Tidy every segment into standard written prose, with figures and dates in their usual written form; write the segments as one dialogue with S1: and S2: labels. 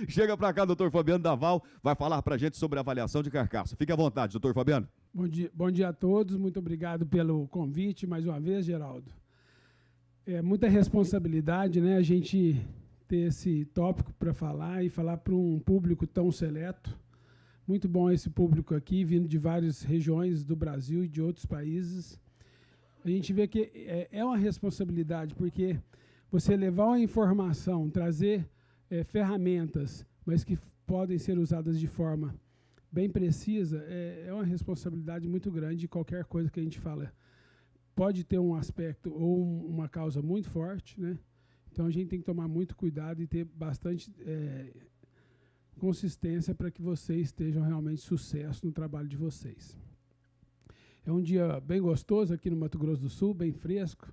S1: Chega para cá, doutor Fabiano Daval, vai falar para a gente sobre avaliação de carcaça. Fique à vontade, doutor Fabiano.
S2: Bom dia a todos, muito obrigado pelo convite mais uma vez, Geraldo. É muita responsabilidade, né, a gente ter esse tópico para falar e falar para um público tão seleto. Muito bom esse público aqui, vindo de várias regiões do Brasil e de outros países. A gente vê que é uma responsabilidade, porque você levar uma informação, trazer ferramentas, mas que podem ser usadas de forma bem precisa, é uma responsabilidade muito grande. Qualquer coisa que a gente fala pode ter um aspecto ou uma causa muito forte, né? Então a gente tem que tomar muito cuidado e ter bastante consistência para que vocês tenham realmente sucesso no trabalho de vocês. É um dia bem gostoso aqui no Mato Grosso do Sul, bem fresco.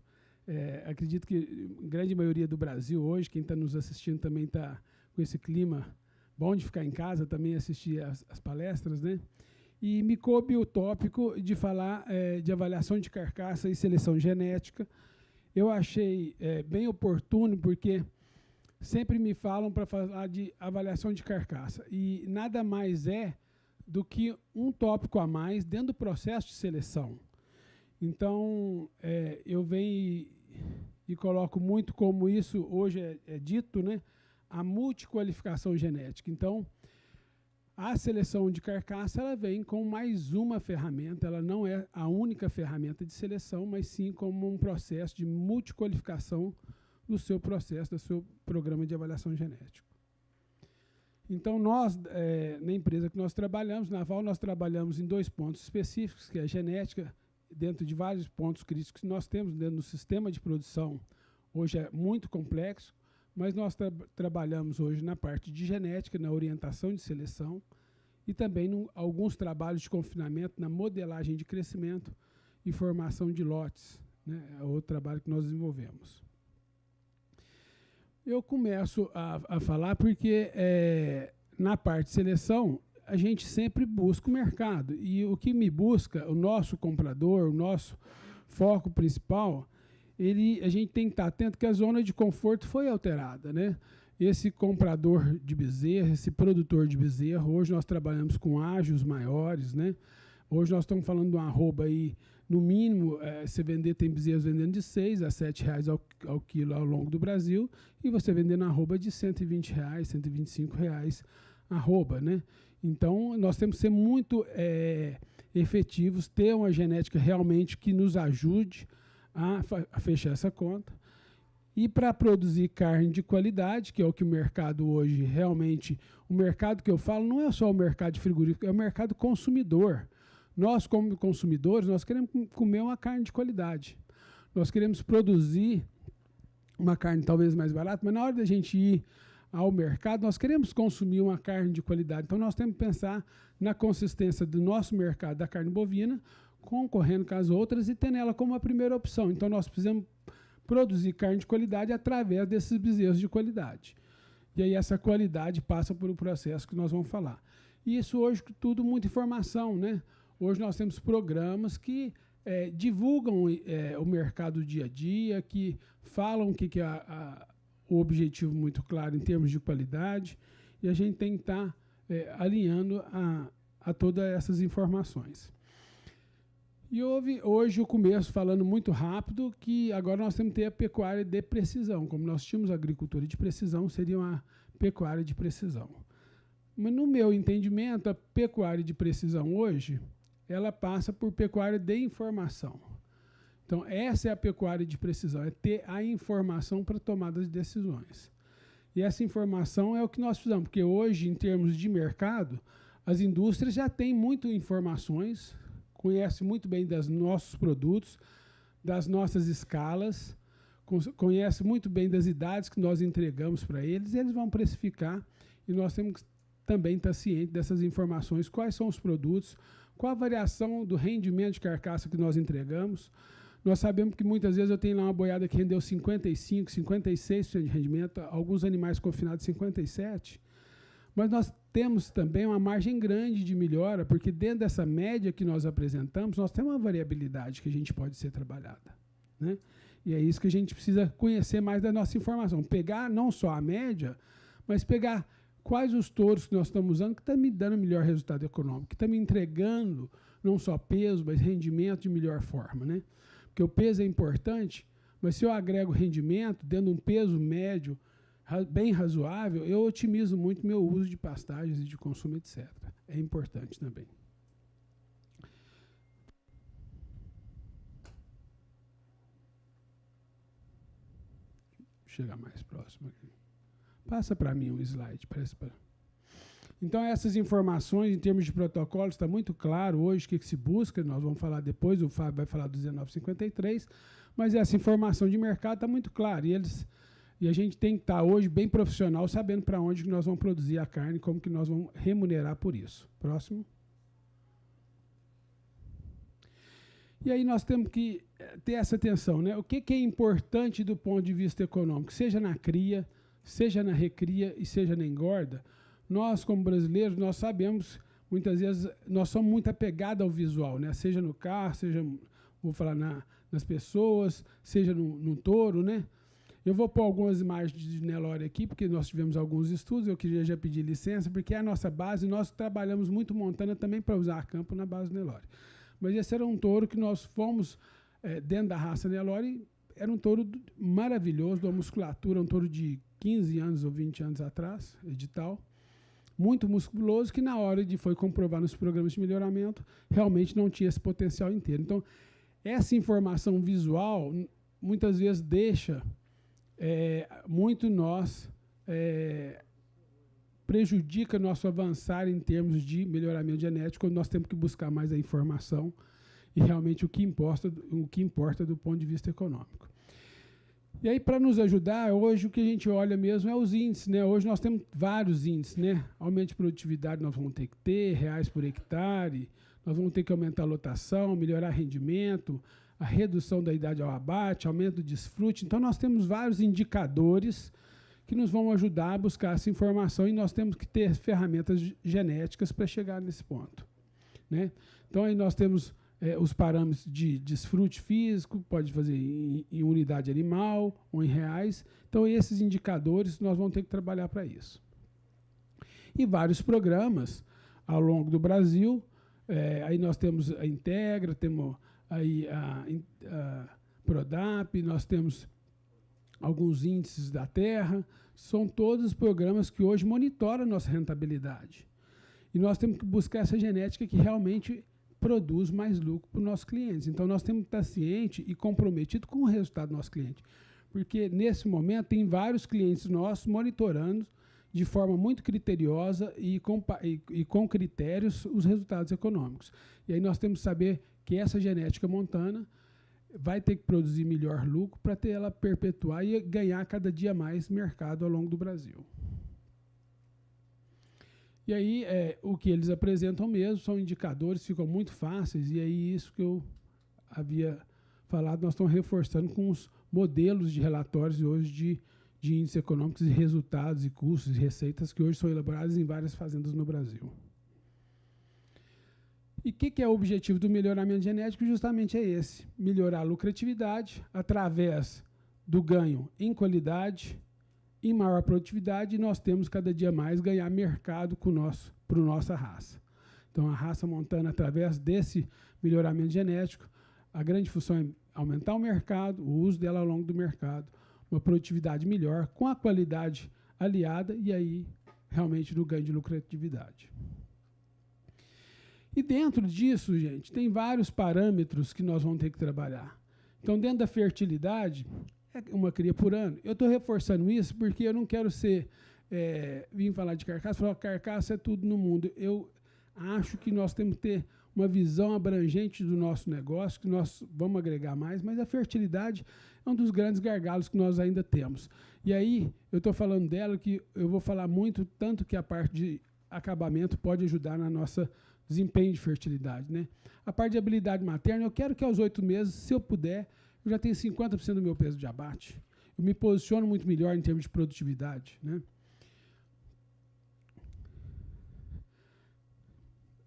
S2: Acredito que a grande maioria do Brasil hoje, quem está nos assistindo também está com esse clima bom de ficar em casa, também assistir as palestras, né? E me coube o tópico de falar de avaliação de carcaça e seleção genética. Eu achei bem oportuno, porque sempre me falam para falar de avaliação de carcaça. E nada mais do que um tópico a mais dentro do processo de seleção. Então, eu venho e coloco muito como isso hoje é dito, né? A multiqualificação genética. Então, a seleção de carcaça ela vem com mais uma ferramenta, ela não é a única ferramenta de seleção, mas sim como um processo de multiqualificação do seu processo, do seu programa de avaliação genética. Então, nós, na empresa que nós trabalhamos, na Val, nós trabalhamos em 2 pontos específicos, que é a genética, dentro de vários pontos críticos que nós temos dentro do sistema de produção. Hoje é muito complexo, mas nós trabalhamos hoje na parte de genética, na orientação de seleção e também alguns trabalhos de confinamento na modelagem de crescimento e formação de lotes, né? É outro trabalho que nós desenvolvemos. Eu começo a falar porque na parte de seleção a gente sempre busca o mercado. E o que me busca, o nosso comprador, o nosso foco principal, a gente tem que estar atento que a zona de conforto foi alterada, né? Esse comprador de bezerro, esse produtor de bezerro, hoje nós trabalhamos com ágios maiores, né? Hoje nós estamos falando de uma arroba aí, no mínimo, tem bezerros vendendo de R$6 a R$7 ao quilo ao longo do Brasil, e você vendendo arroba de R$120, R$125 arroba, né? Então, nós temos que ser muito efetivos, ter uma genética realmente que nos ajude a fechar essa conta. E para produzir carne de qualidade, que é o que o mercado hoje realmente... O mercado que eu falo não é só o mercado de frigorífico, é o mercado consumidor. Nós, como consumidores, nós queremos comer uma carne de qualidade. Nós queremos produzir uma carne talvez mais barata, mas na hora da gente ir ao mercado, nós queremos consumir uma carne de qualidade. Então, nós temos que pensar na consistência do nosso mercado da carne bovina, concorrendo com as outras e tendo ela como a primeira opção. Então, nós precisamos produzir carne de qualidade através desses bezerros de qualidade. E aí, essa qualidade passa por um processo que nós vamos falar. E isso hoje, tudo, muita informação, né? Hoje nós temos programas que divulgam o mercado dia a dia, que falam o que é o objetivo muito claro em termos de qualidade, e a gente tem que estar alinhando a todas essas informações. E houve hoje o começo falando muito rápido que agora nós temos que ter a pecuária de precisão. Como nós tínhamos a agricultura de precisão, seria uma pecuária de precisão. Mas no meu entendimento, a pecuária de precisão hoje, ela passa por pecuária de informação. Então, essa é a pecuária de precisão, é ter a informação para tomada de decisões. E essa informação é o que nós precisamos, porque hoje, em termos de mercado, as indústrias já têm muitas informações, conhecem muito bem dos nossos produtos, das nossas escalas, conhecem muito bem das idades que nós entregamos para eles, e eles vão precificar, e nós temos que também estar cientes dessas informações, quais são os produtos, qual a variação do rendimento de carcaça que nós entregamos. Nós sabemos que muitas vezes eu tenho lá uma boiada que rendeu 55%, 56% de rendimento, alguns animais confinados 57%, mas nós temos também uma margem grande de melhora, porque dentro dessa média que nós apresentamos, nós temos uma variabilidade que a gente pode ser trabalhada, né? E é isso que a gente precisa conhecer mais da nossa informação. Pegar não só a média, mas pegar quais os touros que nós estamos usando que estão me dando melhor resultado econômico, que estão me entregando não só peso, mas rendimento de melhor forma, né? Porque o peso é importante, mas se eu agrego rendimento, dando um peso médio bem razoável, eu otimizo muito meu uso de pastagens e de consumo, etc. É importante também. Vou chegar mais próximo aqui. Passa para mim um slide. Então, essas informações, em termos de protocolo, está muito claro hoje o que se busca. Nós vamos falar depois, o Fábio vai falar do 1953, mas essa informação de mercado está muito clara. E a gente tem que estar hoje bem profissional, sabendo para onde que nós vamos produzir a carne, como que nós vamos remunerar por isso. Próximo. E aí nós temos que ter essa atenção, né? O que é importante do ponto de vista econômico, seja na cria, seja na recria e seja na engorda. Nós, como brasileiros, nós sabemos, muitas vezes, nós somos muito apegados ao visual, né? Seja no carro, seja, vou falar nas pessoas, seja no touro, né? Eu vou pôr algumas imagens de Nelore aqui, porque nós tivemos alguns estudos, eu queria já pedir licença, porque é a nossa base, nós trabalhamos muito montana também para usar a campo na base do Nelore. Mas esse era um touro que nós fomos, dentro da raça Nelore, era um touro maravilhoso, de uma musculatura, um touro de 15 anos ou 20 anos atrás, edital, muito musculoso, que na hora de foi comprovar nos programas de melhoramento, realmente não tinha esse potencial inteiro. Então, essa informação visual, muitas vezes deixa muito nós, prejudica nosso avançar em termos de melhoramento genético, quando nós temos que buscar mais a informação e realmente o que importa do ponto de vista econômico. E aí, para nos ajudar, hoje o que a gente olha mesmo é os índices, né? Hoje nós temos vários índices, né? Aumento de produtividade nós vamos ter que ter, reais por hectare, nós vamos ter que aumentar a lotação, melhorar rendimento, a redução da idade ao abate, aumento do desfrute. Então, nós temos vários indicadores que nos vão ajudar a buscar essa informação e nós temos que ter ferramentas genéticas para chegar nesse ponto, né? Então, aí nós temos os parâmetros de desfrute físico, pode fazer em unidade animal ou em reais. Então, esses indicadores nós vamos ter que trabalhar para isso. E vários programas ao longo do Brasil. Aí nós temos a Integra, temos aí a Prodap, nós temos alguns índices da terra. São todos programas que hoje monitoram a nossa rentabilidade. E nós temos que buscar essa genética que realmente produz mais lucro para os nossos clientes. Então, nós temos que estar ciente e comprometido com o resultado do nosso cliente. Porque, nesse momento, tem vários clientes nossos monitorando de forma muito criteriosa e com critérios os resultados econômicos. E aí nós temos que saber que essa genética montana vai ter que produzir melhor lucro para ter ela perpetuar e ganhar cada dia mais mercado ao longo do Brasil. E aí, o que eles apresentam mesmo são indicadores, ficam muito fáceis, e aí isso que eu havia falado, nós estamos reforçando com os modelos de relatórios hoje de índices econômicos e resultados e custos e receitas que hoje são elaborados em várias fazendas no Brasil. E o que é o objetivo do melhoramento genético? Justamente é esse, melhorar a lucratividade através do ganho em qualidade, em maior produtividade, e nós temos cada dia mais ganhar mercado para a nossa raça. Então, a raça montana, através desse melhoramento genético, a grande função é aumentar o mercado, o uso dela ao longo do mercado, uma produtividade melhor, com a qualidade aliada, e aí, realmente, no ganho de lucratividade. E dentro disso, gente, tem vários parâmetros que nós vamos ter que trabalhar. Então, dentro da fertilidade, uma cria por ano. Eu estou reforçando isso porque eu não quero vim falar de carcaça, falar que carcaça é tudo no mundo. Eu acho que nós temos que ter uma visão abrangente do nosso negócio, que nós vamos agregar mais, mas a fertilidade é um dos grandes gargalos que nós ainda temos. E aí, eu estou falando dela que eu vou falar muito, tanto que a parte de acabamento pode ajudar na nossa desempenho de fertilidade, né? A parte de habilidade materna, eu quero que aos 8 meses, se eu puder, eu já tenho 50% do meu peso de abate. Eu me posiciono muito melhor em termos de produtividade, né?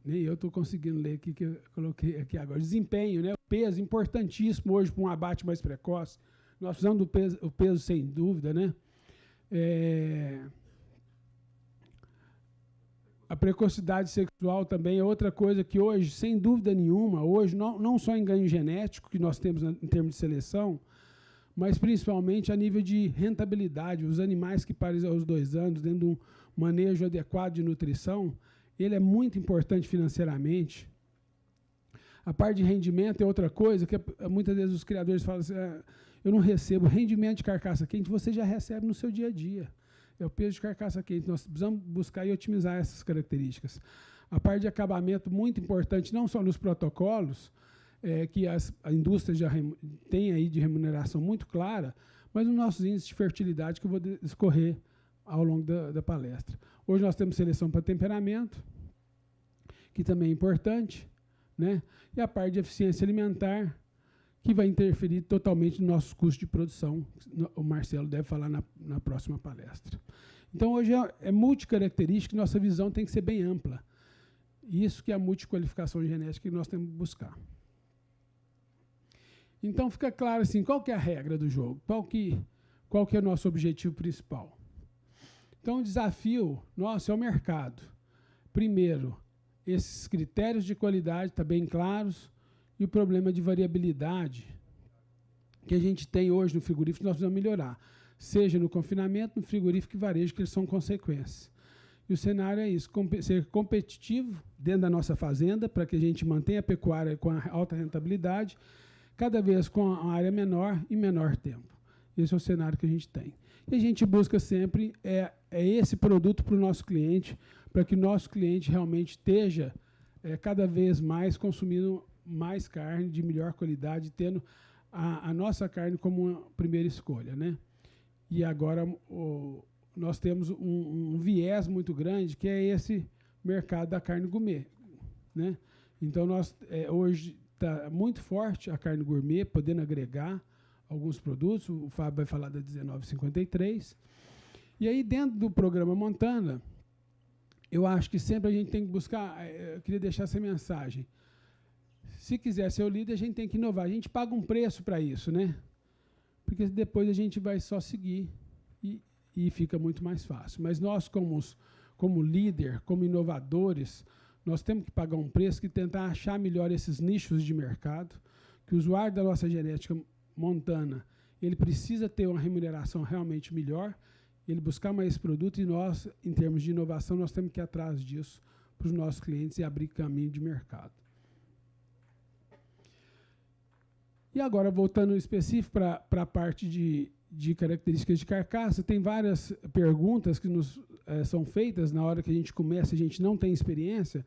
S2: Nem eu estou conseguindo ler aqui que eu coloquei aqui agora. Desempenho, né? O peso, importantíssimo hoje para um abate mais precoce. Nós precisamos do peso sem dúvida, né? A precocidade sexual também é outra coisa que hoje, sem dúvida nenhuma, hoje não só em ganho genético que nós temos em termos de seleção, mas principalmente a nível de rentabilidade. Os animais que param aos 2 anos, dentro de um manejo adequado de nutrição, ele é muito importante financeiramente. A parte de rendimento é outra coisa que muitas vezes os criadores falam assim, eu não recebo rendimento de carcaça quente, você já recebe no seu dia a dia. É o peso de carcaça quente. Nós precisamos buscar e otimizar essas características. A parte de acabamento, muito importante, não só nos protocolos, que a indústria já tem aí de remuneração muito clara, mas nos nossos índices de fertilidade que eu vou discorrer ao longo da palestra. Hoje nós temos seleção para temperamento, que também é importante, né? E a parte de eficiência alimentar, que vai interferir totalmente nos nossos custos de produção. O Marcelo deve falar na próxima palestra. Então, hoje é multicaracterística e nossa visão tem que ser bem ampla. Isso que é a multiqualificação genética que nós temos que buscar. Então, fica claro assim, qual que é a regra do jogo? Qual que é o nosso objetivo principal? Então, o desafio nosso é o mercado. Primeiro, esses critérios de qualidade estão bem claros, e o problema de variabilidade que a gente tem hoje no frigorífico, nós precisamos melhorar. Seja no confinamento, no frigorífico e varejo, que eles são consequências. E o cenário é isso, ser competitivo dentro da nossa fazenda, para que a gente mantenha a pecuária com a alta rentabilidade, cada vez com a área menor e menor tempo. Esse é o cenário que a gente tem. E a gente busca sempre esse produto para o nosso cliente, para que o nosso cliente realmente esteja cada vez mais consumindo mais carne de melhor qualidade, tendo a nossa carne como uma primeira escolha, né? E agora nós temos um viés muito grande, que é esse mercado da carne gourmet, né? Então, hoje está muito forte a carne gourmet, podendo agregar alguns produtos. O Fábio vai falar da 1953. E aí, dentro do programa Montana, eu acho que sempre a gente tem que buscar, eu queria deixar essa mensagem. Se quiser ser o líder, a gente tem que inovar. A gente paga um preço para isso, né? Porque depois a gente vai só seguir e fica muito mais fácil. Mas nós, como líder, como inovadores, nós temos que pagar um preço e tentar achar melhor esses nichos de mercado, que o usuário da nossa genética Montana, ele precisa ter uma remuneração realmente melhor, ele buscar mais produto, e nós, em termos de inovação, nós temos que ir atrás disso para os nossos clientes e abrir caminho de mercado. E agora, voltando específico para a parte de características de carcaça, tem várias perguntas que nos são feitas na hora que a gente começa, a gente não tem experiência,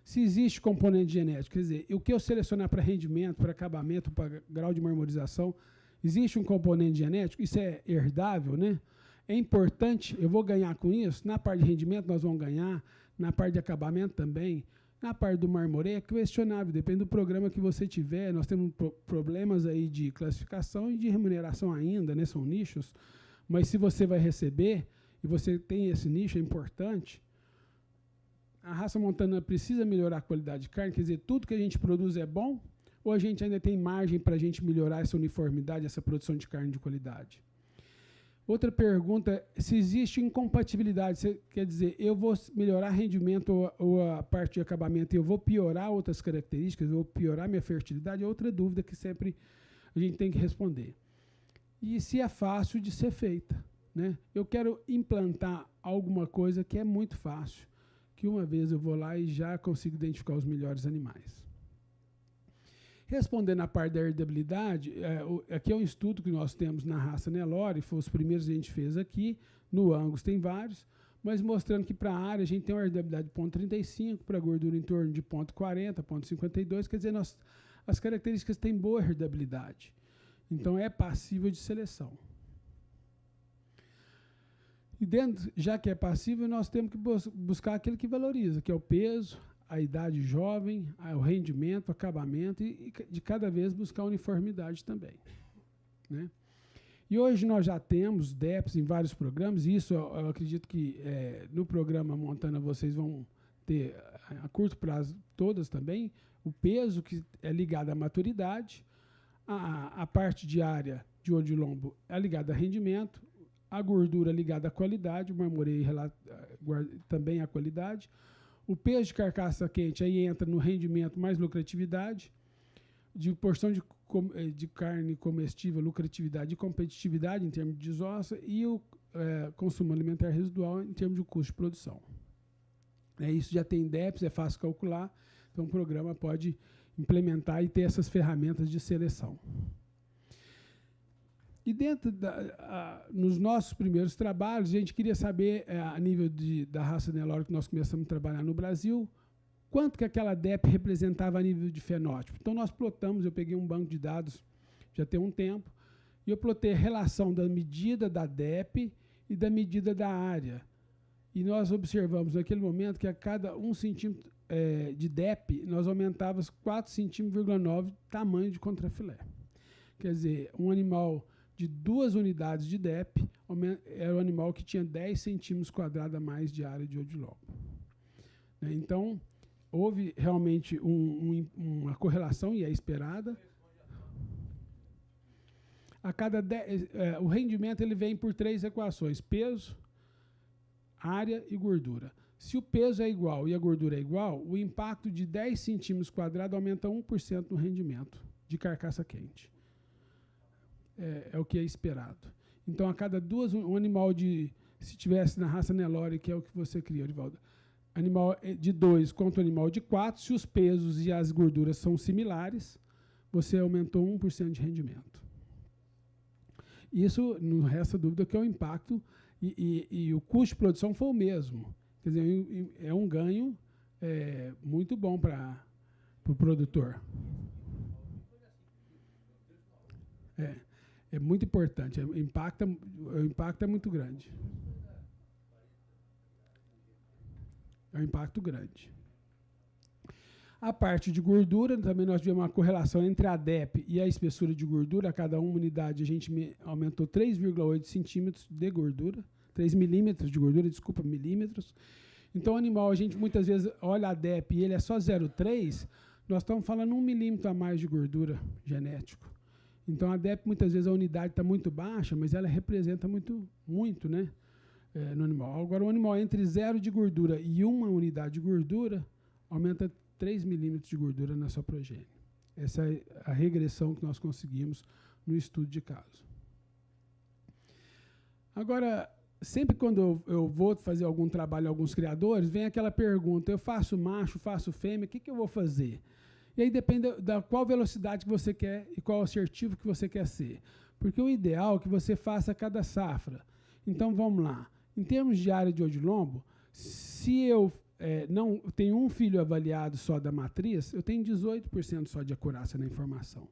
S2: se existe componente genético. Quer dizer, o que eu selecionar para rendimento, para acabamento, para grau de marmorização, existe um componente genético? Isso é herdável, né? É importante, eu vou ganhar com isso? Na parte de rendimento nós vamos ganhar, na parte de acabamento também. Na parte do marmoreio é questionável, depende do programa que você tiver. Nós temos problemas aí de classificação e de remuneração ainda, né? São nichos. Mas se você vai receber e você tem esse nicho, é importante. A raça montana precisa melhorar a qualidade de carne, quer dizer, tudo que a gente produz é bom, ou a gente ainda tem margem para a gente melhorar essa uniformidade, essa produção de carne de qualidade? Outra pergunta é se existe incompatibilidade, quer dizer, eu vou melhorar rendimento ou a parte de acabamento e eu vou piorar outras características, eu vou piorar minha fertilidade? É outra dúvida que sempre a gente tem que responder. E se é fácil de ser feita, né? Eu quero implantar alguma coisa que é muito fácil, que uma vez eu vou lá e já consigo identificar os melhores animais. Respondendo à parte da herdabilidade, aqui é um estudo que nós temos na raça Nelore, foi os primeiros que a gente fez aqui, no Angus tem vários, mas mostrando que para a área a gente tem uma herdabilidade de 0,35, para a gordura em torno de 0,40, 0,52, quer dizer, as características têm boa herdabilidade. Então, é passível de seleção. E dentro, já que é passível, nós temos que buscar aquilo que valoriza, que é o peso, a idade jovem, o rendimento, o acabamento e de cada vez buscar uniformidade também, né? E hoje nós já temos DEPs em vários programas, e isso eu acredito que no programa Montana vocês vão ter a curto prazo todas também, o peso que é ligado à maturidade, a parte diária de olho de lombo é ligada a rendimento, a gordura ligada à qualidade, o marmoreio também à qualidade, O peso de carcaça quente aí entra no rendimento mais lucratividade, de porção de carne comestível, lucratividade e competitividade em termos de desossa, e o consumo alimentar residual em termos de custo de produção. Isso já tem DEPs, é fácil calcular, então o programa pode implementar e ter essas ferramentas de seleção. E dentro nos nossos primeiros trabalhos, a gente queria saber, a nível da raça Nelore que nós começamos a trabalhar no Brasil, quanto que aquela DEP representava a nível de fenótipo. Então, nós plotamos, eu peguei um banco de dados já tem um tempo, e eu plotei a relação da medida da DEP e da medida da área. E nós observamos naquele momento que a cada 1 centímetro de DEP, nós aumentávamos 4,9 centímetros tamanho de contrafilé. Quer dizer, um animal de 2 unidades de DEP era um animal que tinha 10 centímetros quadrados a mais de área de odilombo. Então, houve realmente uma correlação, e é esperada. O rendimento ele vem por 3 equações: peso, área e gordura. Se o peso é igual e a gordura é igual, o impacto de 10 centímetros quadrados aumenta 1% no rendimento de carcaça quente. É o que é esperado. Então, a cada 2, um animal se tivesse na raça Nelore, que é o que você cria, Orivaldo, animal de 2 contra o animal de 4, se os pesos e as gorduras são similares, você aumentou 1% de rendimento. Isso não resta dúvida que é o impacto, e o custo de produção foi o mesmo. Quer dizer, é um ganho muito bom para o produtor. É muito importante, o impacto é muito grande. É um impacto grande. A parte de gordura, também nós tivemos uma correlação entre a DEP e a espessura de gordura. A cada 1 unidade a gente aumentou 3,8 centímetros de gordura, 3 milímetros de gordura, desculpa, milímetros. Então, o animal, a gente muitas vezes olha a DEP e ele é só 0,3, nós estamos falando 1 milímetro a mais de gordura genético. Então, a DEP, muitas vezes, a unidade está muito baixa, mas ela representa muito, né, no animal. Agora, o animal entre 0 de gordura e 1 unidade de gordura, aumenta 3 milímetros de gordura na sua progênie. Essa é a regressão que nós conseguimos no estudo de caso. Agora, sempre quando eu vou fazer algum trabalho em alguns criadores, vem aquela pergunta: eu faço macho, faço fêmea, o que eu vou fazer? E aí depende da qual velocidade que você quer e qual assertivo que você quer ser. Porque o ideal é que você faça a cada safra. Então, vamos lá. Em termos de área de odilombo, se eu não tenho um filho avaliado só da matriz, eu tenho 18% só de acurácia na informação.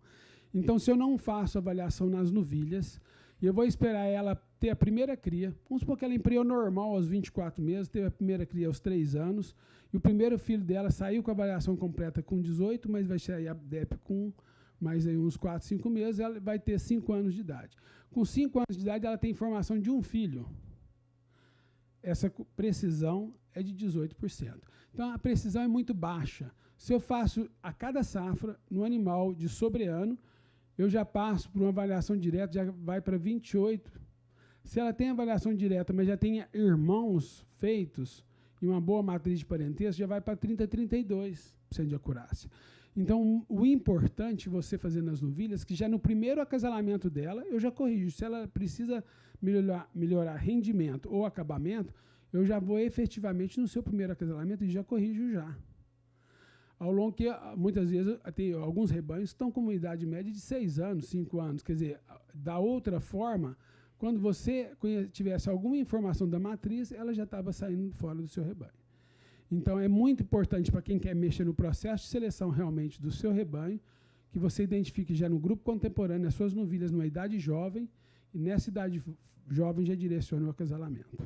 S2: Então, se eu não faço avaliação nas novilhas, e eu vou esperar ela ter a primeira cria, vamos supor que ela empreou normal aos 24 meses, teve a primeira cria aos 3 anos, e o primeiro filho dela saiu com a avaliação completa com 18, mas vai sair a DEP com mais aí uns 4, 5 meses, ela vai ter 5 anos de idade. Com 5 anos de idade, ela tem informação de um filho. Essa precisão é de 18%. Então, a precisão é muito baixa. Se eu faço a cada safra, no animal de sobreano, eu já passo por uma avaliação direta, já vai para 28%. Se ela tem avaliação direta, mas já tem irmãos feitos e uma boa matriz de parentesco, já vai para 30%, 32% de acurácia. Então, o importante você fazer nas novilhas, que já no primeiro acasalamento dela, eu já corrijo. Se ela precisa melhorar rendimento ou acabamento, eu já vou efetivamente no seu primeiro acasalamento e já corrijo já. Ao longo que, muitas vezes, tem alguns rebanhos que estão com uma idade média de 6 anos, 5 anos. Quer dizer, da outra forma, quando você tivesse alguma informação da matriz, ela já estava saindo fora do seu rebanho. Então, é muito importante para quem quer mexer no processo de seleção realmente do seu rebanho, que você identifique já no grupo contemporâneo as suas novilhas numa idade jovem, e nessa idade jovem já direcione o acasalamento.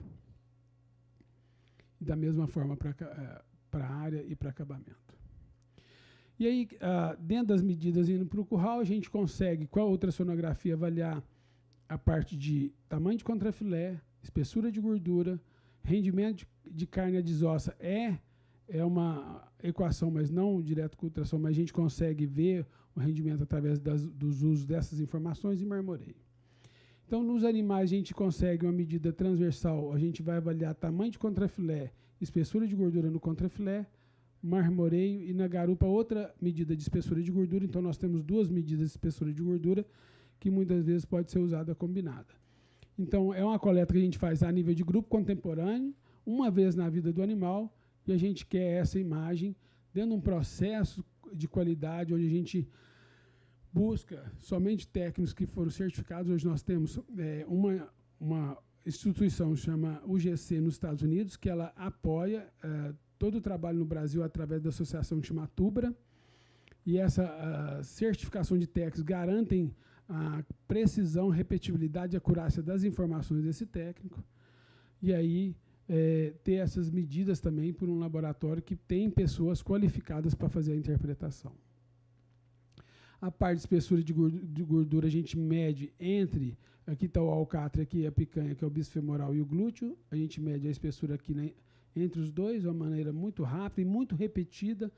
S2: E da mesma forma para a área e para acabamento. E aí, dentro das medidas indo para o curral, a gente consegue, com a ultrassonografia, avaliar a parte de tamanho de contrafilé, espessura de gordura, rendimento de carne a desossa é uma equação, mas não direto com ultrassom, mas a gente consegue ver o rendimento através dos usos dessas informações e marmoreio. Então, nos animais, a gente consegue uma medida transversal, a gente vai avaliar tamanho de contrafilé espessura de gordura no contrafilé, marmoreio, e na garupa outra medida de espessura de gordura. Então nós temos duas medidas de espessura de gordura que muitas vezes pode ser usada combinada. Então é uma coleta que a gente faz a nível de grupo contemporâneo, uma vez na vida do animal, e a gente quer essa imagem dentro de um processo de qualidade onde a gente busca somente técnicos que foram certificados. Hoje nós temos uma instituição que chama UGC nos Estados Unidos, que ela apoia todo o trabalho no Brasil através da Associação Timatubra, e essa certificação de técnicos garantem a precisão, repetibilidade e acurácia das informações desse técnico, e aí ter essas medidas também por um laboratório que tem pessoas qualificadas para fazer a interpretação. A parte de espessura de gordura a gente mede entre, aqui está o alcatra, aqui a picanha, que é o bíceps femoral, e o glúteo. A gente mede a espessura aqui, né, entre os dois, de uma maneira muito rápida e muito repetida.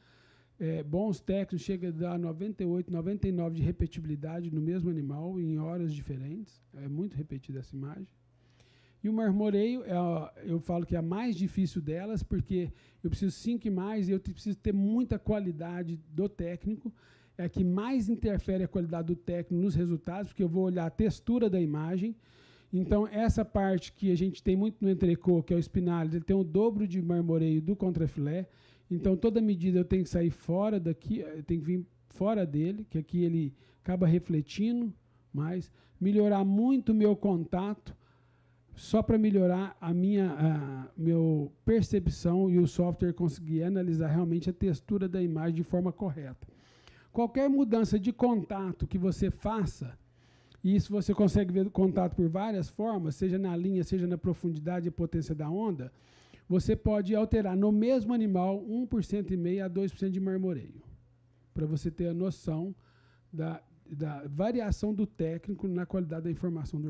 S2: Bons técnicos chegam a dar 98, 99 de repetibilidade no mesmo animal, em horas diferentes. É muito repetida essa imagem. E o marmoreio, eu falo que é a mais difícil delas, porque eu preciso 5 imagens e eu preciso ter muita qualidade do técnico. É a que mais interfere a qualidade do técnico nos resultados, porque eu vou olhar a textura da imagem. Então, essa parte que a gente tem muito no entrecô, que é o espinális, ele tem o dobro de marmoreio do contrafilé. Então, toda medida eu tenho que sair fora daqui, eu tenho que vir fora dele, que aqui ele acaba refletindo mais. Melhorar muito o meu contato, só para melhorar a minha percepção e o software conseguir analisar realmente a textura da imagem de forma correta. Qualquer mudança de contato que você faça, e isso você consegue ver o contato por várias formas, seja na linha, seja na profundidade e potência da onda, você pode alterar no mesmo animal 1,5% a 2% de marmoreio, para você ter a noção da variação do técnico na qualidade da informação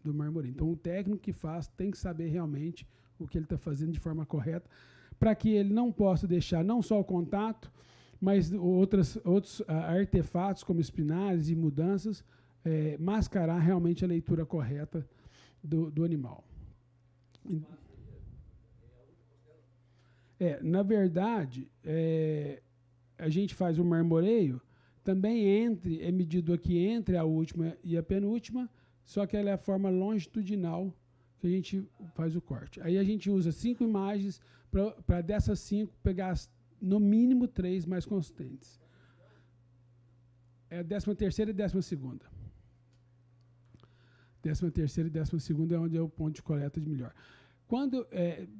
S2: do marmoreio. Então, o técnico que faz tem que saber realmente o que ele está fazendo de forma correta, para que ele não possa deixar não só o contato, mas outros artefatos, como espinais e mudanças, mascarar realmente a leitura correta do animal. Na verdade, a gente faz o marmoreio, também é medido aqui entre a última e a penúltima, só que ela é a forma longitudinal que a gente faz o corte. Aí a gente usa 5 imagens para dessas 5 pegar no mínimo 3 mais consistentes. É a 13ª e 12ª. 13ª e 12ª é onde é o ponto de coleta de melhor.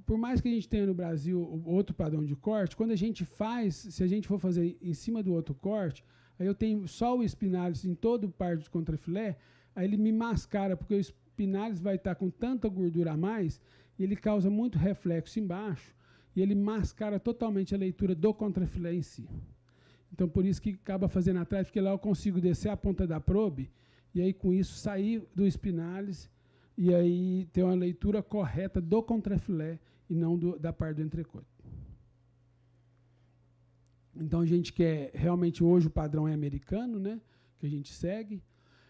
S2: Por mais que a gente tenha no Brasil outro padrão de corte, quando a gente faz, se a gente for fazer em cima do outro corte, aí eu tenho só o espinális em todo o parte do contrafilé, aí ele me mascara, porque o espinális vai estar com tanta gordura a mais, e ele causa muito reflexo embaixo, e ele mascara totalmente a leitura do contrafilé em si. Então, por isso que acaba fazendo atrás, porque lá eu consigo descer a ponta da probe, e aí, com isso, sair do espinális, e aí ter uma leitura correta do contrafilé, e não da parte do entrecôte. Então, a gente quer, realmente, hoje o padrão é americano, né, que a gente segue,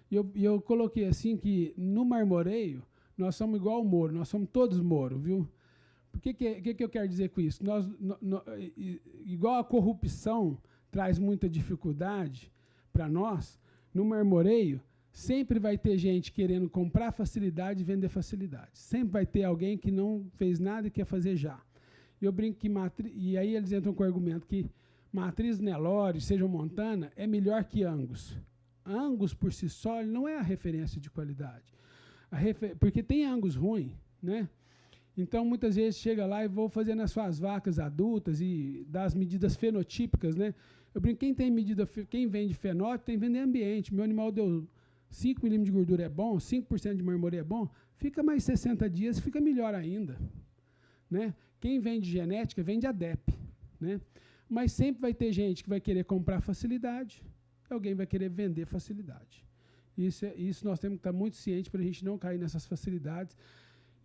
S2: e eu coloquei assim que, no marmoreio, nós somos igual ao Moro, nós somos todos Moro, viu? O que eu quero dizer com isso? Igual a corrupção traz muita dificuldade para nós, no marmoreio, sempre vai ter gente querendo comprar facilidade e vender facilidade. Sempre vai ter alguém que não fez nada e quer fazer já. Eu brinco que e aí eles entram com o argumento que matriz Nelore, seja Montana, é melhor que Angus. Angus, por si só, não é a referência de qualidade. Porque tem Angus ruim, né? Então, muitas vezes, chega lá e vou fazer nas suas vacas adultas e das medidas fenotípicas, né? Eu brinco, quem vende fenótipo tem que vender ambiente. Meu animal deu 5 milímetros de gordura é bom, 5% de marmoreio é bom, fica mais 60 dias, fica melhor ainda, né? Quem vende genética, vende ADEP, né? Mas sempre vai ter gente que vai querer comprar facilidade, alguém vai querer vender facilidade. Isso nós temos que estar muito cientes para a gente não cair nessas facilidades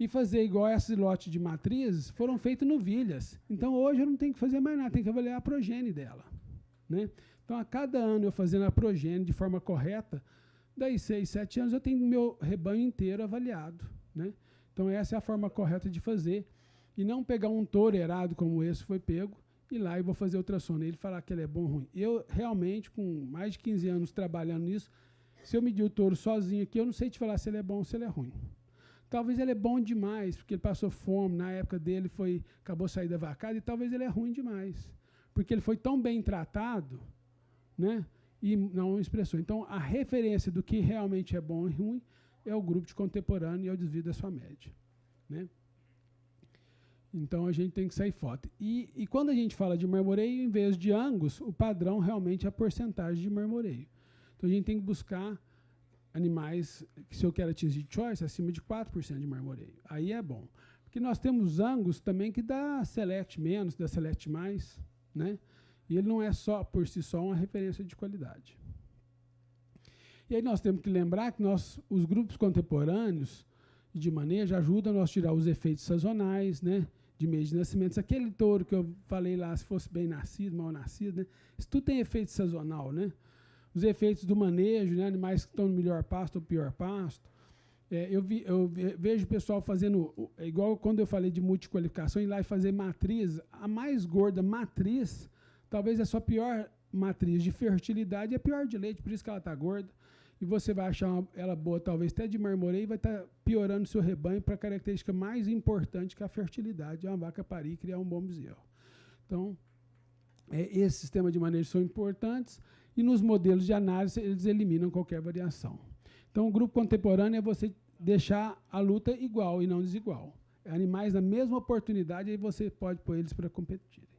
S2: e fazer igual esses lotes de matrizes foram feitos novilhas. Então, hoje eu não tenho que fazer mais nada, tenho que avaliar a progênie dela, né? Então, a cada ano eu fazendo a progênie de forma correta, daí 6, 7 anos eu tenho meu rebanho inteiro avaliado, né? Então, essa é a forma correta de fazer. e não pegar um touro errado como esse foi pego, ir lá e vou fazer ultrassom nele e falar que ele é bom ou ruim. Eu, realmente, com mais de 15 anos trabalhando nisso, se eu medir o touro sozinho aqui, eu não sei te falar se ele é bom ou se ele é ruim. Talvez ele é bom demais, porque ele passou fome, na época dele acabou saindo da vacada, e talvez ele é ruim demais, porque ele foi tão bem tratado, né, e não expressou. Então, a referência do que realmente é bom e ruim é o grupo de contemporâneo e é o desvio da sua média, né? Então, a gente tem que sair foto. E quando a gente fala de marmoreio, em vez de Angus, o padrão realmente é a porcentagem de marmoreio. Então, a gente tem que buscar animais que, se eu quero atingir choice, acima de 4% de marmoreio. Aí é bom. Porque nós temos Angus também que dá select menos, dá select mais, né? E ele não é só, por si só, uma referência de qualidade. E aí nós temos que lembrar que os grupos contemporâneos de manejo ajudam nós a tirar os efeitos sazonais, né, de mês de nascimento. Aquele touro que eu falei lá, se fosse bem nascido, mal nascido, né, isso tudo tem efeito sazonal, né? Os efeitos do manejo, né, animais que estão no melhor pasto ou pior pasto. Eu vejo o pessoal fazendo, igual quando eu falei de multiqualificação, ir lá e fazer matriz. A mais gorda matriz, talvez a sua pior matriz de fertilidade é a pior de leite, por isso que ela está gorda. E você vai achar ela boa, talvez até de marmoreio, e vai estar piorando o seu rebanho para a característica mais importante, que é a fertilidade, é uma vaca parir e criar um bom bezerro. Então, esse sistema de manejo são importantes, e nos modelos de análise eles eliminam qualquer variação. Então, o grupo contemporâneo é você deixar a luta igual e não desigual. Animais na mesma oportunidade, aí você pode pôr eles para competirem.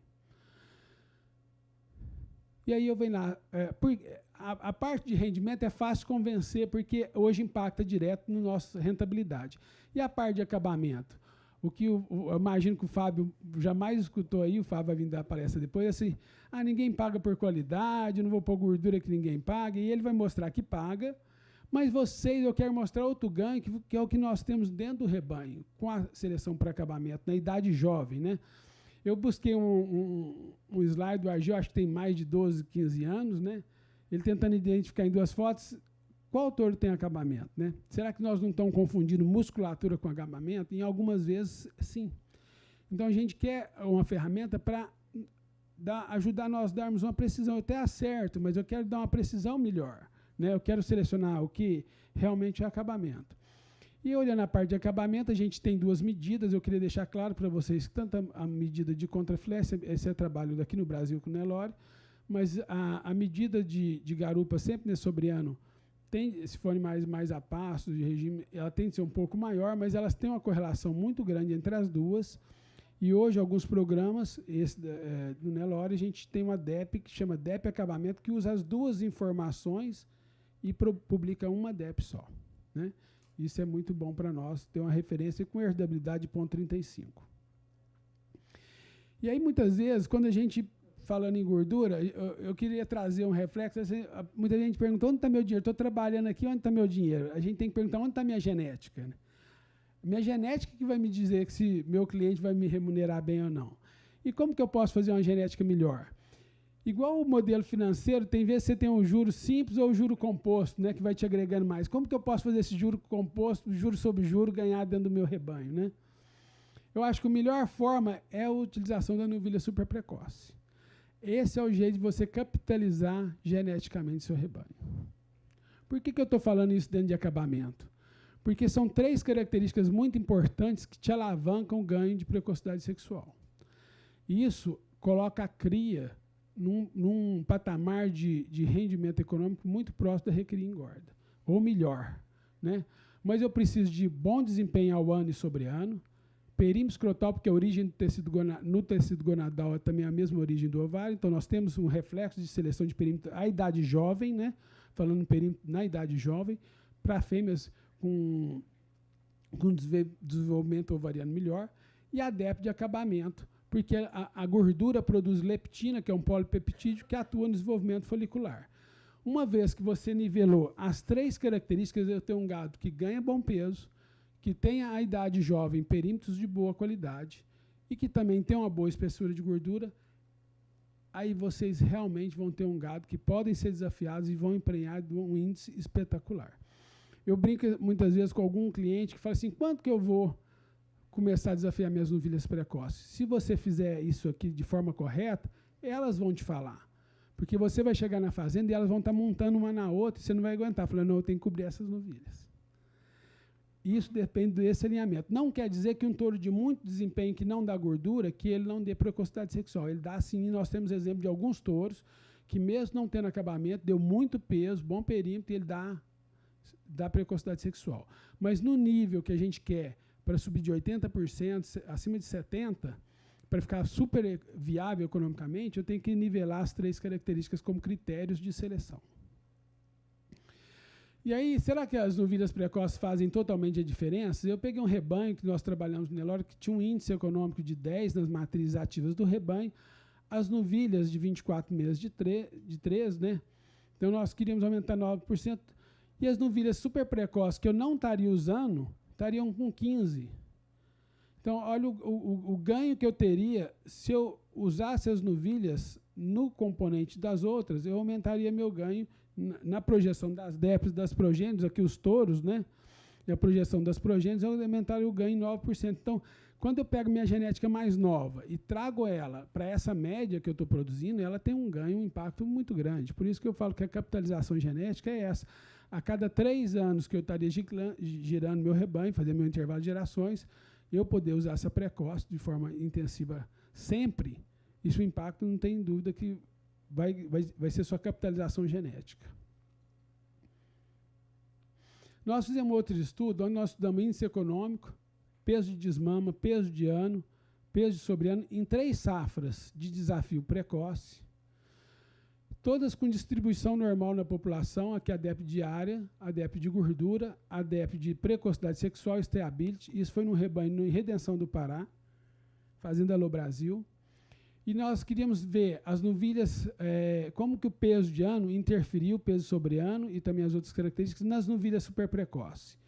S2: E aí eu venho lá. A parte de rendimento é fácil convencer, porque hoje impacta direto na nossa rentabilidade. E a parte de acabamento? O que eu imagino que o Fábio jamais escutou aí, o Fábio vai vir dar a palestra depois, assim, ninguém paga por qualidade, não vou pôr gordura que ninguém paga, e ele vai mostrar que paga, mas eu quero mostrar outro ganho, que é o que nós temos dentro do rebanho, com a seleção para acabamento, na idade jovem, né? Eu busquei um slide do Argel, acho que tem mais de 12, 15 anos, né? Ele tentando identificar em 2 fotos qual touro tem acabamento, né? Será que nós não estamos confundindo musculatura com acabamento? Em algumas vezes, sim. Então, a gente quer uma ferramenta para ajudar nós a darmos uma precisão. Eu até acerto, mas eu quero dar uma precisão melhor, né? Eu quero selecionar o que realmente é acabamento. E olhando a parte de acabamento, a gente tem 2 medidas. Eu queria deixar claro para vocês que tanto a medida de contrafilé, esse é trabalho daqui no Brasil com o Nelore, mas a medida de garupa sempre nesse sobriano, se for animais mais a pasto, de regime, ela tem de ser um pouco maior, mas elas têm uma correlação muito grande entre as duas. E hoje, alguns programas, esse do Nelore, a gente tem uma DEP que chama DEP Acabamento, que usa as 2 informações e publica uma DEP só, né? Isso é muito bom para nós, ter uma referência com herdabilidade 0,35. E aí, muitas vezes, quando a gente, falando em gordura, eu queria trazer um reflexo. Assim, muita gente pergunta, onde está meu dinheiro? Estou trabalhando aqui, onde está meu dinheiro? A gente tem que perguntar, onde está minha genética? Né? Minha genética que vai me dizer que se meu cliente vai me remunerar bem ou não. E como que eu posso fazer uma genética melhor? Igual o modelo financeiro, tem vezes você tem um juro simples ou um juro composto, né, que vai te agregando mais. Como que eu posso fazer esse juro composto, juro sobre juro, ganhar dentro do meu rebanho, né? Eu acho que a melhor forma é a utilização da novilha super precoce. Esse é o jeito de você capitalizar geneticamente seu rebanho. Por que eu estou falando isso dentro de acabamento? Porque são 3 características muito importantes que te alavancam o ganho de precocidade sexual. Isso coloca a cria num patamar de rendimento econômico muito próximo da recria e engorda, ou melhor, né? Mas eu preciso de bom desempenho ao ano e sobre ano, perímetro escrotal, porque a origem no tecido gonadal é também a mesma origem do ovário, então nós temos um reflexo de seleção de perímetro à idade jovem, né? Falando perímetro na idade jovem, para fêmeas com desenvolvimento ovariano melhor, e a DEP de acabamento, porque a gordura produz leptina, que é um polipeptídeo, que atua no desenvolvimento folicular. Uma vez que você nivelou as 3 características, eu tenho um gado que ganha bom peso, que tem a idade jovem, perímetros de boa qualidade, e que também tem uma boa espessura de gordura, aí vocês realmente vão ter um gado que podem ser desafiados e vão emprenhar de um índice espetacular. Eu brinco muitas vezes com algum cliente que fala assim, quanto que eu vou começar a desafiar minhas novilhas precoces. Se você fizer isso aqui de forma correta, elas vão te falar. Porque você vai chegar na fazenda e elas vão estar montando uma na outra e você não vai aguentar, falando, não, eu tenho que cobrir essas novilhas. Isso depende desse alinhamento. Não quer dizer que um touro de muito desempenho que não dá gordura, que ele não dê precocidade sexual. Ele dá sim, nós temos exemplo de alguns touros que mesmo não tendo acabamento, deu muito peso, bom perímetro, e ele dá precocidade sexual. Mas no nível que a gente quer, para subir de 80%, acima de 70%, para ficar super viável economicamente, eu tenho que nivelar as 3 características como critérios de seleção. E aí, será que as novilhas precoces fazem totalmente a diferença? Eu peguei um rebanho que nós trabalhamos no Nelore, que tinha um índice econômico de 10 nas matrizes ativas do rebanho, as novilhas de 24 meses de 3, né? Então, nós queríamos aumentar 9%, e as novilhas super precoces, que eu não estaria usando, estariam com 15%. Então, olha o ganho que eu teria se eu usasse as novilhas no componente das outras, eu aumentaria meu ganho na projeção das dépres, das progênitos, aqui os touros, né? E a projeção das progênitos, eu aumentaria o ganho em 9%. Então, quando eu pego minha genética mais nova e trago ela para essa média que eu estou produzindo, ela tem um ganho, um impacto muito grande. Por isso que eu falo que a capitalização genética é essa. A cada 3 anos que eu estaria girando meu rebanho, fazer meu intervalo de gerações, eu poder usar essa precoce de forma intensiva sempre, isso o impacto não tem dúvida que vai ser sua capitalização genética. Nós fizemos outro estudo, onde nós estudamos índice econômico, peso de desmama, peso de ano, peso de sobreano, em 3 safras de desafio precoce, todas com distribuição normal na população, aqui a DEP diária, a DEP de gordura, a DEP de precocidade sexual e steability. Isso foi num rebanho em Redenção do Pará, Fazenda Alô Brasil. E nós queríamos ver as novilhas, como que o peso de ano interferiu, o peso sobre ano e também as outras características nas novilhas super precoces.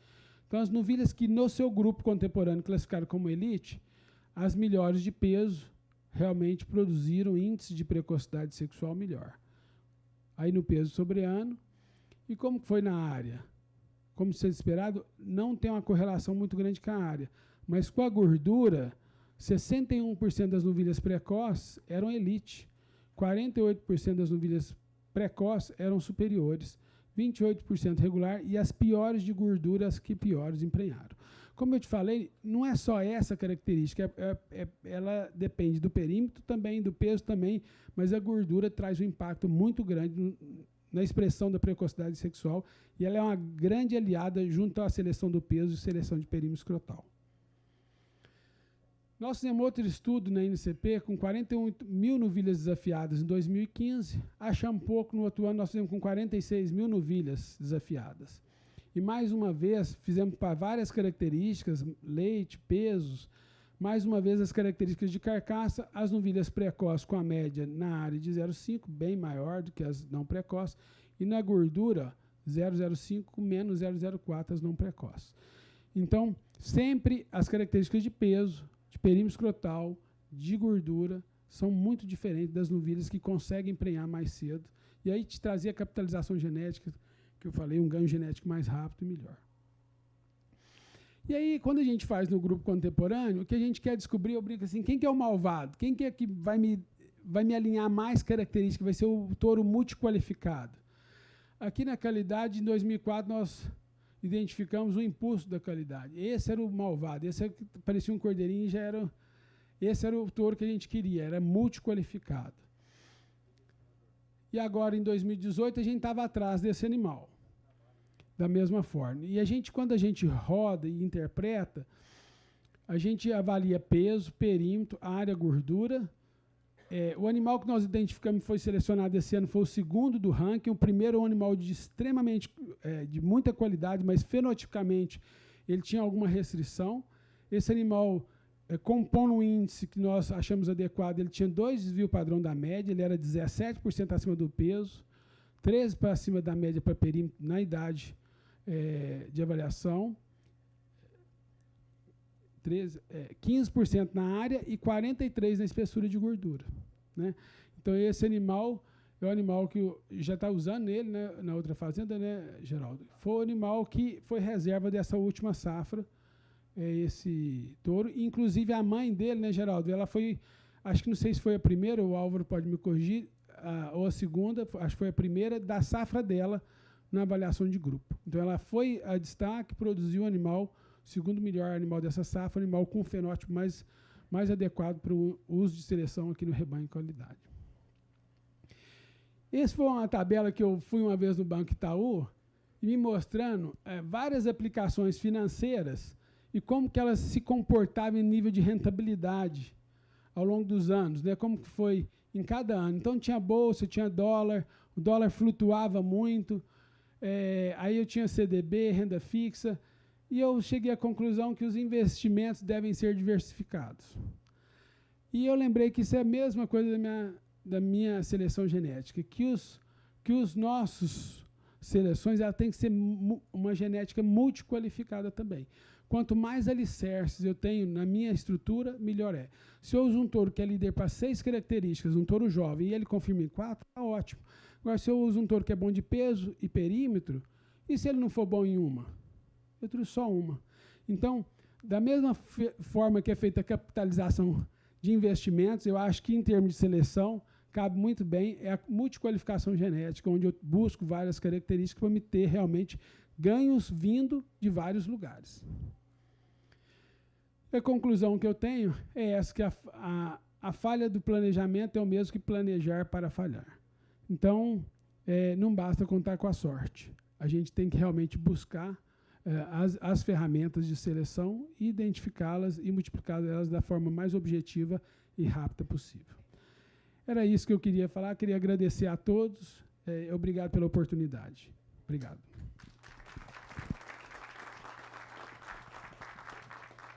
S2: Então, as novilhas que no seu grupo contemporâneo classificaram como elite, as melhores de peso realmente produziram índice de precocidade sexual melhor. Aí no peso sobre ano. E como foi na área? Como ser esperado, não tem uma correlação muito grande com a área. Mas com a gordura, 61% das novilhas precoces eram elite, 48% das novilhas precoces eram superiores, 28% regular, e as piores de gordura, as que piores emprenharam. Como eu te falei, não é só essa característica, ela depende do perímetro também, do peso também, mas a gordura traz um impacto muito grande na expressão da precocidade sexual, e ela é uma grande aliada junto à seleção do peso e seleção de perímetro escrotal. Nós fizemos outro estudo na NCP com 41 mil novilhas desafiadas em 2015. Achamos pouco, no outro ano nós fizemos com 46 mil novilhas desafiadas. E mais uma vez, fizemos para várias características, leite, pesos, mais uma vez as características de carcaça, as novilhas precoces com a média na área de 0,5, bem maior do que as não precoces, e na gordura 0,05 menos 0,04 as não precoces. Então, sempre as características de peso, de perímetro escrotal, de gordura, são muito diferentes das novilhas que conseguem emprenhar mais cedo. E aí te trazia a capitalização genética, que eu falei, um ganho genético mais rápido e melhor. E aí, quando a gente faz no grupo contemporâneo, o que a gente quer descobrir, eu brinco assim, quem que é o malvado? Quem que é que vai me alinhar mais características? Vai ser o touro multiqualificado. Aqui na qualidade, em 2004, nós identificamos o impulso da qualidade. Esse era o malvado, esse parecia um cordeirinho e já era... Esse era o touro que a gente queria, era multiqualificado. E agora, em 2018, a gente estava atrás desse animal, da mesma forma. E quando a gente roda e interpreta, a gente avalia peso, perímetro, área, gordura. O animal que nós identificamos e foi selecionado esse ano foi o segundo do ranking. O primeiro é um animal de muita qualidade, mas fenotipicamente ele tinha alguma restrição. Esse animal, compondo um índice que nós achamos adequado, ele tinha 2 desvios padrão da média, ele era 17% acima do peso, 13% para cima da média para perímetro na idade de avaliação, 15% na área e 43% na espessura de gordura. Né? Então, esse animal é o animal que já está usando ele, né, na outra fazenda, né, Geraldo? Foi o animal que foi reserva dessa última safra esse touro. Inclusive, a mãe dele, né, Geraldo, ela foi, acho que não sei se foi a primeira, o Álvaro pode me corrigir, ou a segunda, acho que foi a primeira, da safra dela na avaliação de grupo. Então, ela foi a destaque, produziu o animal, o segundo melhor animal dessa safra, animal com fenótipo mais adequado para o uso de seleção aqui no rebanho em qualidade. Essa foi uma tabela que eu fui uma vez no Banco Itaú, me mostrando várias aplicações financeiras e como que elas se comportavam em nível de rentabilidade ao longo dos anos, né? Como que foi em cada ano. Então, tinha bolsa, tinha dólar, o dólar flutuava muito, aí eu tinha CDB, renda fixa, e eu cheguei à conclusão que os investimentos devem ser diversificados. E eu lembrei que isso é a mesma coisa da minha seleção genética, que os nossos seleções ela tem que ser uma genética multiqualificada também. Quanto mais alicerces eu tenho na minha estrutura, melhor é. Se eu uso um touro que é líder para 6 características, um touro jovem, e ele confirma em 4, está ótimo. Agora, se eu uso um touro que é bom de peso e perímetro, e se ele não for bom em uma? Eu trouxe só uma. Então, da mesma forma que é feita a capitalização de investimentos, eu acho que em termos de seleção, cabe muito bem, é a multiqualificação genética, onde eu busco várias características para me ter realmente ganhos vindo de vários lugares. A conclusão que eu tenho é essa, que a falha do planejamento é o mesmo que planejar para falhar. Então, não basta contar com a sorte. A gente tem que realmente buscar as ferramentas de seleção, identificá-las e multiplicá-las da forma mais objetiva e rápida possível. Era isso que eu queria falar. Queria agradecer a todos. Obrigado pela oportunidade. Obrigado.